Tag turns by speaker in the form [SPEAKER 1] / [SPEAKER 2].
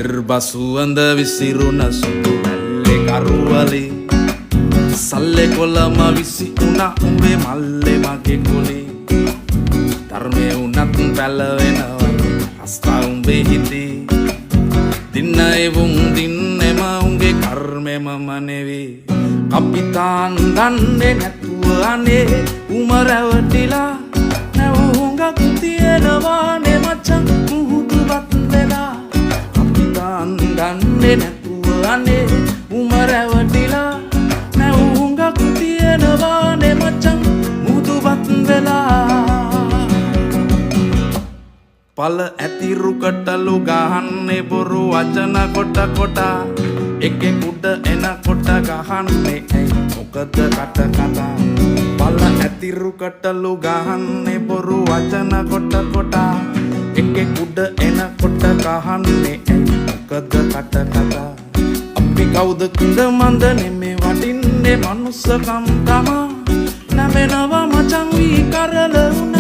[SPEAKER 1] එර්බසුවඳ විසිරුණ සුදු මැල්ලේ කරුවලේ සල්ලේ කොළම විසි උනා උඹේ මල්ලේ මගේ කොලේ ධර්මයේ උනත් පැලවෙනවා හස්තා උඹේ හිතේ දින්න එවුන් දින්නෙම උන්ගේ කර්මෙම මනෙවි කපිතාන් දන්නේ නැතුව අනේ උම රැවටිලා නැවුංගක් තියෙනවානේ මචං මුහුදුවත් වෙලා කපිතාන් දන්නේ නැතුව අනේ උම රැවටිලා නැවුංගක් තියෙනවානේ මචං මුහුදුවත් වෙලා පල ඇතිරුකටලු ගහන්නේ බොරු වචන කොට කොට එකෙක් උඩ එනකොට ගහන්නේ ඇයි මොකද කට කතා පල ඇතිරුකටලු ගහන්නේ බොරු වචන කොට කොට එකෙක් උඩ එනකොට ගහන්නේ ඇයි මොකද කට කතා අපි කවුද කුඳ මන්ද නෙමේ වටින්නේ මනුස්සකම් තමා නැමෙනවා මචං වී කරල